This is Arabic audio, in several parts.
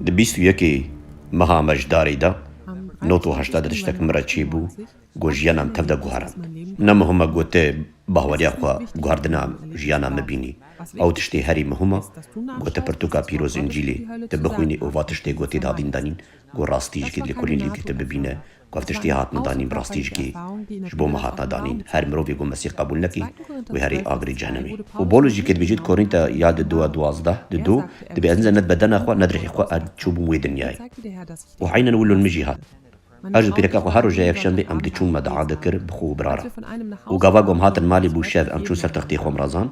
دبیست یکی مها مجداری دا نوتو هشتاد رشتک مرا چی بو گو جیانم تفده گوهرم نمهما گوته باوریا خوا گوهردنا جیانا مبینی او تشتی هری مهما گوته پرتوکا پیروز انجیلی تبخوینی او واتشتی گوته دادین دانین گو راستیج که لکولین لیو که تببینه گفتشتی هاتنا دانین براستیج که جبو ما هاتنا دانین هر مروفی گو مسیح قبول نکی و هری آگری جهنمی و بولوجی که بجید کورینتا یاد دو دوازده دو دبی انزل ند بدنا خوا ندرحي خوا تشوبو موي دنياي وحين نولو المجيهات أجل بيركا هارو جايك شنبي أم ديشون مدعا ذكر بخو برارة وقاباقهم هات المالي بوشاف أم شو سر تختي خو مرازان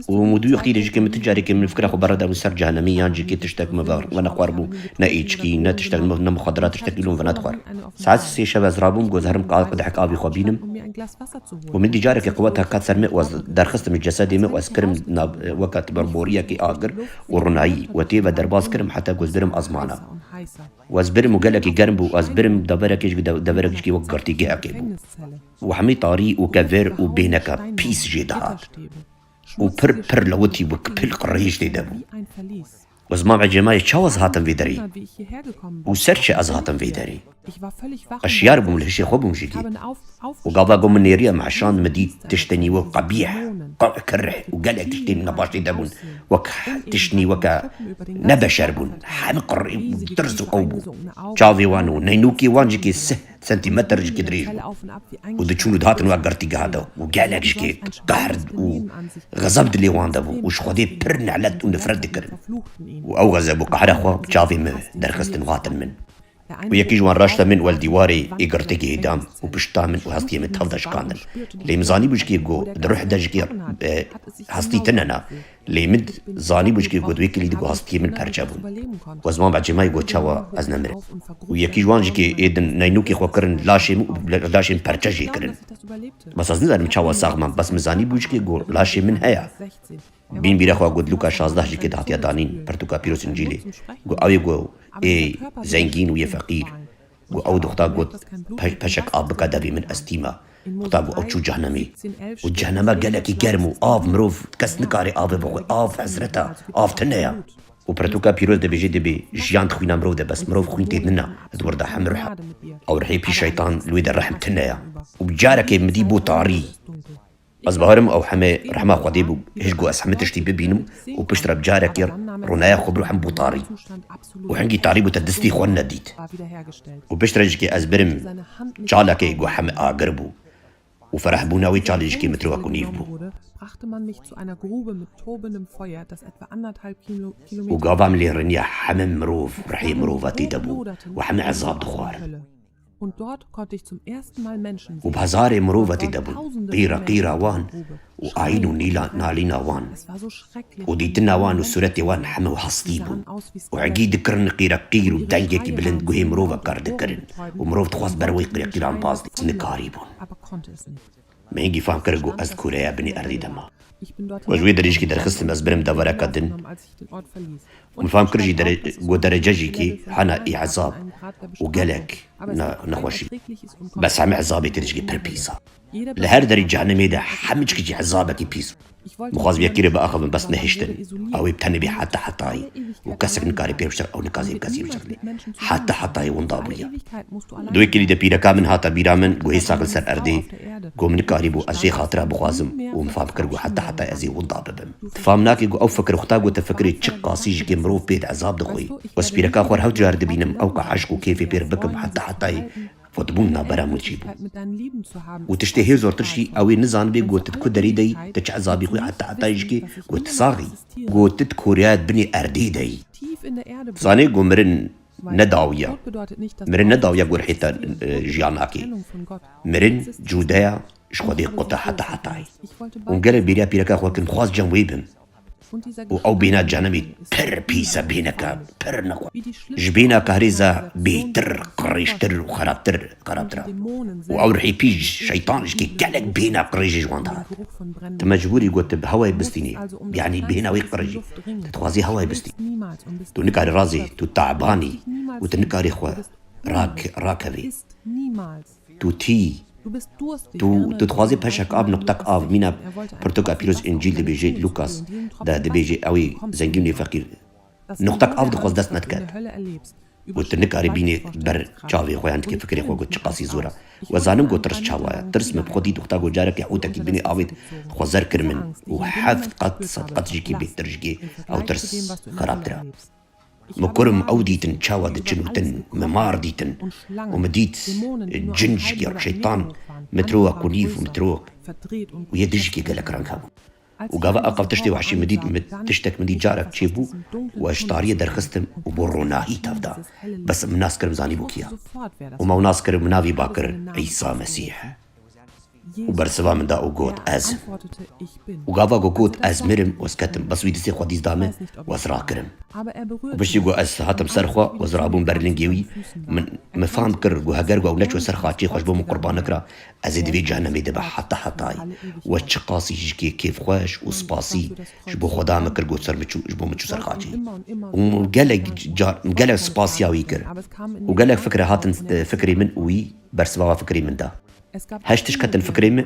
ومدو يختي لجي كم تجاري كم الفكرة خو برادة وسر جهنمية جي كي تشتاك مفار وانا خواربو نا إيجكي نا تشتاك مخدرات تشتاك لون فنات خوار ساعات سي شاب أزرابهم جوز هرم قد حك آبي خوابينم ومن دي جارك قوتها كاتسر مئوز درخست من جسدي مئوز كرم وقت بربورية كي آقر ورناي وتيفا درباز كرم حتى جوز برم أزمانا وازبرم وقالك جرمبو وازبرم دبرك جي وقرتي جي أكيبو وحمي طاري وكفر وبينك بيس جدهات وبر لوتي وكبل قريش دي دبو وزمام عجماي شاوز هاتم في دري وسرش از هاتم في دري أشيار بوم الهشي خوبهم جيكي وقابا قوم النيريا مع شان مدي تشتني وقبيح كرح وقالك تشتني نباش دبون وك تشني وك نبشربون حمقر ترزو أوبو شافي وانو نينوكي وان جيكي سنتيمتر جيكي دريج ودتشونو دهاتن وقرتي قادو وقالك جيكي قهرد وغزبد اللي وان دبو وش خدي برن علت ونفرد كرن وأو غزبو قهر أخوا شافي درخستن غاتن من ويكي جوان راشتا من والديواري إيقرتكي هدام وبشتا من وهستي من تفضش كاندل لي مزاني بوشكي جو دروح داجكي هستي تننا لي مد زاني بوشكي جو دويكي ليدكو هستي من پرچابون وزمان بعد جماعي جو چاوا از نمر ويكي جوان جكي ايدن نينوكي خو کرن لاشي پرچاجي کرن بس از ندارم چاوا ساغمان بس مزاني بوشكي جو لاشي من هيا بين بيرا خوا قد لوكا 16 جكي دهاتيا دانين پرتوكا بيروس انجيلي جو اوي جو اي زنگين ويا فقير و او دختا قد پشك آبكا دابي من استيما دختا قد او چو جهنمي و جهنما قالكي گرمو آف مروف كس نكاري آف بخوي آف حزرتا آف تنيا و پرتوكا بيروز دبي جي دبي جيان تخوينا مروف ده بس مروف خوين تيدنا دور ده حم روحا او رحي بي شيطان لويد الرحم تنيا و بجارك مدي بو طاري از بهارم او حمي رحمه قديبو هجو اسحمتشتي ببينم وبشترى بجارك ير رنايا خبرو حم بوطاري وحنجي طاري بتدستي خوان نديت وبشترى جكي ازبرم جالكي جو حم اقربو وفرح بوناوي جالجكي مترو اكونيف بو وقابا ملي رنيا حمم مروف رحي مروفاتي دبو وحم عذاب دخوار وبهزار مروفتي دبو قيرة وان وعينو نالينا وان وديتنا وان وسورتي وان حما وحصطيبون وعقي دكرن قير ودنجكي بلند قوهي مروفا كار دكرن ومروف تخواص بروي قير عن بازدي نكاريبون ما يجي فهم كرقو أذكر يا بني أرضي دما وجوي دريجكي درخست مزبرم دورا كدن ومفهم كرجي درجة جيكي حنا إعزاب وقالك نخوشي بس عم عزابي ترجي بربيسا لهر دري جهنمي ده حمج كجي عزابك بيسو مخاز بيكيري بأخذ بس نهشتن أو يبتني بي حتى وكسك نكاري بيرشتر أو نكازي بكازي بشكل حتى ونضابويا دوي كلي ده بيرا كامن هاتا بيرامن قوهي ساقل سر أردي قوم نكاري بو أزي خاطرة بخوازم ومفهم كرقو حتى أزي ونضاببم تفهمناكي قو أو فكر اختاقو تفكري تشق قاسيج كي مروف بيت عذاب دخوي وسبيرا كاخور هاو جارد بينم أو كحشقو كيفي بير بكم حتى فتبونا برامو تجيبو وتشتهي زور ترشي اوي نزان بي قوت تكو دريدي تش عذابي خوي حتى يجكي قوت صاغي قوت تكوريات بني ارديدي زاني قو مرن نداوية قو رحيتا جياناكي مرن جودايا شخودي قطع حتى ونقال بيريا بيركا خوكن خواز جنويبم أو بينا جانبي بر بيسا بينك بر نقوى جبينا كهريزا بيتر قريشتر وخرابتر وأو رحي بيج شيطان جكي كالك بينا قريجي جواندها تمجبوري قلت بهواي بستيني يعني بينا ويقريجي تتوازي هواي بستي تو نكاري رازي تو تعباني وتنكاري خوا راكبي تو تي تو تتخوازي بهشك آب نقطك آب مينا برتوكا بيروز إنجيل دي بيجي لوكاس دا دي بيجي أوي زنجيني فقير نقطك أفضل خواست دست نتكات وتنكاري بيني بر چاوي خوان كي فكري خو گوت قاسي زورا وزانم گوت ترس چاوا ترس مب خودي دختا گو جارك يحوتك بيني اويت خوزر كرمن وحفظ قد صدقت جيكي بيترجي او ترس خرابترا مكرم اوديتن چاوا دچنوتن ممار ديتن ومديت جنج يا شيطان متروك كنيف ومتروك ويدجكي قالك رانكا وقاوا أقل تشتي وحشي مديد تشتك مديد جارك تشيبو واشتارية درخستم وبروناهي تفدا بس مناس كرم زاني بوكيا وما مناس كرم منافي باكر عيسى مسيح وبرسوا من دا وقوت أز وقاوا قوت أز مرم وسكتم بس ويدسي خوا ديز دامه وزرا كرم وبشي قو أز هاتم سرخوا وزرابون برلنجيوي من مفهم كر قو هجر قو أولاد وسرخا تي خوش بوم قربان كرا أزيد في جهنم يدبح حتى وتشقاسي جكي كيف خوش وسباسي جبو خدا مكر قو سر مچو جبو مچو سرخاتي ومقالك سباسياوي كر وقالك فكرة هاتن فكري من وي برسوا فكري من دا هاش تشكتن فكري من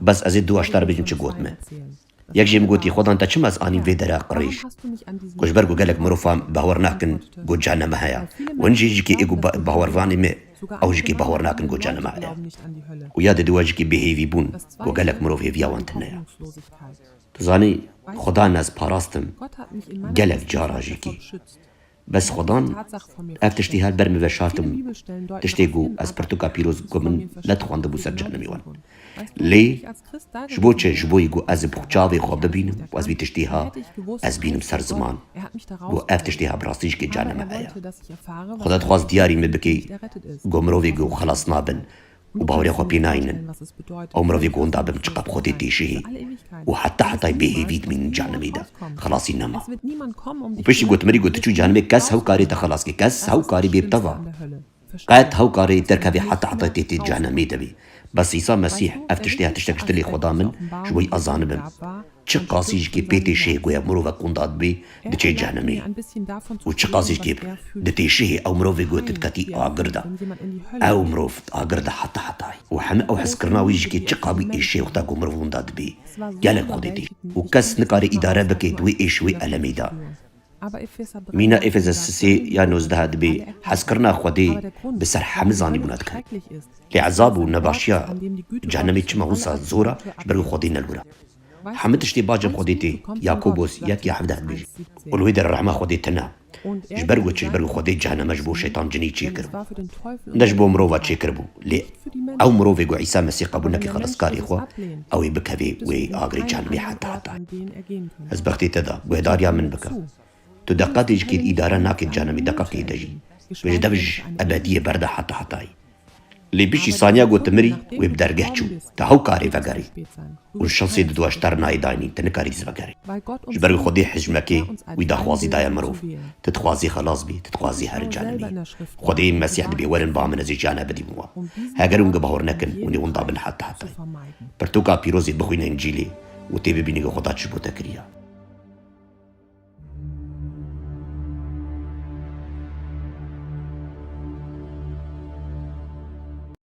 بس أزيد دو أشتار بيجن چه قوت من يك جيم قوتي خودان تا چم از آني في درا قريش كوش برگو قالك مروفام باور ناكن قو جهنم هيا ونجي جيكي ايقو باور فاني مي او جيكي باور ناكن قو جهنم هيا وياد دوا جيكي بهيفي بون قو قالك مروف هيفيا وانتنيا تزاني خدا ناز پاراستم قالك جارا جيكي بس خدان اف تشتي هال برمي وشاتم تشتيقو از برتوكا بيروز قمن لا تخوان دبو سر جهنمي وان لي جبوچه جبوي قو از بخچاوي خو ببينم و از بي تشتيها از بينم سر زمان قو اف تشتيها براستيش كي جهنم هيا خدا تخواز دياري مبكي قو مروفي قو خلاص نابن وباوري خو بيناينن او مروفي قو اندابم چقب خودي تيشي وحتى بيهيفيد من جهنمي دا خلاص ينما وبشي قوت مري قوت تشو جهنمي كاس هاو كاري تخلاص كي كاس هاو كاري بيبتوا قاعد هاو كاري تركبي حتى تيتي جهنمي دبي بس عيسى مسيح افتشتيها تشتكشتلي خدا من شوي أزان بم چه قاسيش كي بيتي شيء قويا مروفا قنداد بي دچه جهنمي وچه قاسيش كي دتي شيء او مروفي قويا تتكتي آقردا او مروف آقردا حتى وحم او حسكرنا ويش كي چه قابي ايش شيء وقتا قو مروف قنداد بي يالك خودتي وكس نكاري إدارة بكي دوي ايش وي ألمي دا مينا إفزس سي يا نوزده دبي حسكرنا خودي بسر حمزاني بنات كان لعذاب ونباشيا جهنمي چما وصا زورا جبرو خودي نلورا حمد تشتي باجم خوديتي ياكوبوس ياكي حفده بيجي والويد الرحمة خودي تنا جبرو خودي جهنم جبو شيطان جني تشيكر نجبو مروفا تشيكر بو لي او مروفي قو عيسى مسيح قبولناكي خلص كاري خوا او يبكهبي وي آغري جهنمي حتى از بختي تدا وهداريا من بكا تو دقات يجكي الإدارة ناكي جانمي دقاق يدجي ويجدبج أبدية بردة حتى اللي بيشي ثانية قو تمري ويبدرجحشو تهو كاري فقاري والشانسي دو اشتر نايداني تنكاري زفقاري جبرو خودي حجمكي ويدا خوازي دايا مروف تتخوازي خلاص بي تتخوازي هر جانمي خودي مسيح دبي ورن بامن ازي جانا بدي موا هاگرون قبهور نكن وني ونضابن حتى برتوكا بيروزي بخوين انجيلي وتيبي بينيغو خدا تشبو تكريا